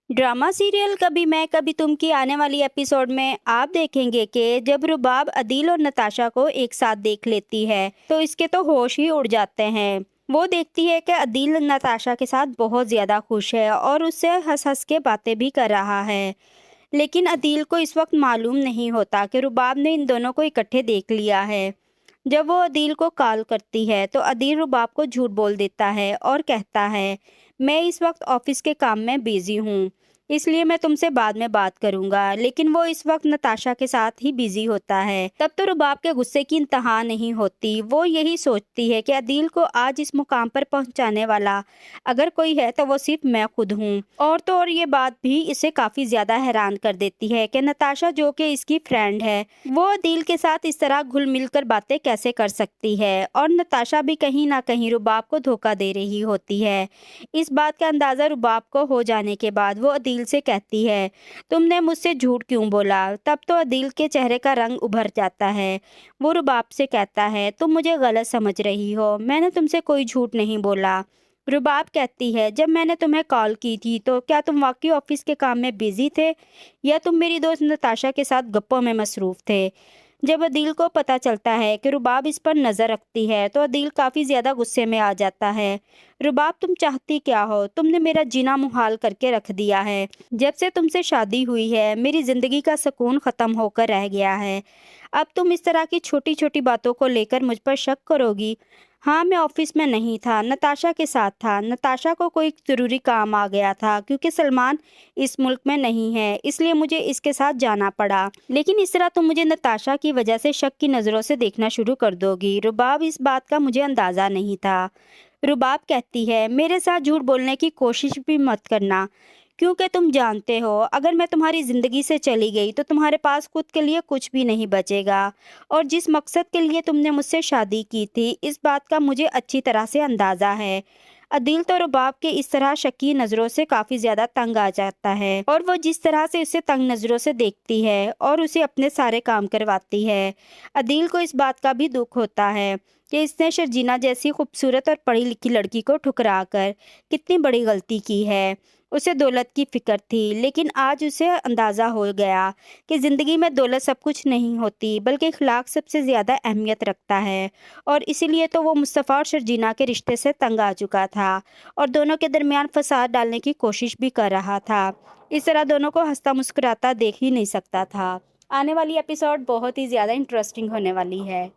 Drama serial कभी मैं कभी तुम की आने वाली एपिसोड में आप देखेंगे कि जब रुबाब अदील और नताशा को एक साथ देख लेती है तो इसके तो होश ही उड़ जाते हैं। वो देखती है कि अदील नताशा के साथ बहुत ज़्यादा खुश है और उससे हंस हंस के बातें भी कर रहा है। लेकिन अदील को इस वक्त मालूम नहीं होता कि रुबाब ने इन दोनों को इकट्ठे देख लिया है। जब वो अदील को कॉल करती है तो अदील रुबाब को झूठ बोल देता है और कहता है, मैं इस वक्त ऑफिस के काम में बिजी हूँ, इसलिए मैं तुमसे बाद में बात करूंगा। लेकिन वो इस वक्त नताशा के साथ ही बिजी होता है। तब तो रुबाब के गुस्से की इंतहा नहीं होती। वो यही सोचती है कि अदील को आज इस मुकाम पर पहुंचाने वाला अगर कोई है तो वो सिर्फ मैं खुद हूँ। और तो और ये बात भी इसे काफी ज्यादा हैरान कर देती है कि नताशा जो कि इसकी फ्रेंड है वो अदील के साथ इस तरह घुल मिल कर बातें कैसे कर सकती है। और नताशा भी कहीं ना कहीं रुबाब को धोखा दे रही होती है। इस बात का अंदाजा रुबाब को हो जाने के बाद वो अदील से कहती है, तुमने मुझसे झूठ क्यों बोला। तब तो अदील के चेहरे का रंग उभर जाता है। वो रुबाब से कहता है, तुम मुझे गलत समझ रही हो, मैंने तुमसे कोई झूठ नहीं बोला। रुबाब कहती है, जब मैंने तुम्हें कॉल की थी तो क्या तुम वाकई ऑफिस के काम में बिजी थे या तुम मेरी दोस्त नताशा के साथ गप्पों में मसरूफ थे। जब अदील को पता चलता है कि रुबाब इस पर नज़र रखती है तो अदील काफ़ी ज़्यादा गुस्से में आ जाता है। रुबाब, तुम चाहती क्या हो। तुमने मेरा जीना मुहाल करके रख दिया है। जब से तुमसे शादी हुई है मेरी ज़िंदगी का सुकून ख़त्म होकर रह गया है। अब तुम इस तरह की छोटी छोटी बातों को लेकर मुझ पर शक करोगी। हाँ, मैं ऑफिस में नहीं था, नताशा के साथ था। नताशा को कोई ज़रूरी काम आ गया था क्योंकि सलमान इस मुल्क में नहीं है, इसलिए मुझे इसके साथ जाना पड़ा। लेकिन इस तरह तुम मुझे नताशा की वजह से शक की नज़रों से देखना शुरू कर दोगी। रुबाब, इस बात का मुझे अंदाज़ा नहीं था। रुबाब कहती है, मेरे साथ झूठ बोलने की कोशिश भी मत करना, क्योंकि तुम जानते हो अगर मैं तुम्हारी ज़िंदगी से चली गई तो तुम्हारे पास खुद के लिए कुछ भी नहीं बचेगा। और जिस मकसद के लिए तुमने मुझसे शादी की थी इस बात का मुझे अच्छी तरह से अंदाज़ा है। अदील तो रुबाब के इस तरह शकी नज़रों से काफ़ी ज़्यादा तंग आ जाता है और वो जिस तरह से उसे तंग नज़रों से देखती है और उसे अपने सारे काम करवाती है। अदील को इस बात का भी दुख होता है कि इसने शर्जीना जैसी खूबसूरत और पढ़ी लिखी लड़की को ठुकरा कर कितनी बड़ी गलती की है। उसे दौलत की फिक्र थी, लेकिन आज उसे अंदाज़ा हो गया कि ज़िंदगी में दौलत सब कुछ नहीं होती बल्कि इखलाक सबसे ज़्यादा अहमियत रखता है। और इसीलिए तो वो मुस्तफ़ा और शर्जीना के रिश्ते से तंग आ चुका था और दोनों के दरमियान फसाद डालने की कोशिश भी कर रहा था। इस तरह दोनों को हंसता मुस्कुराता देख ही नहीं सकता था। आने वाली एपिसोड बहुत ही ज़्यादा इंटरेस्टिंग होने वाली है।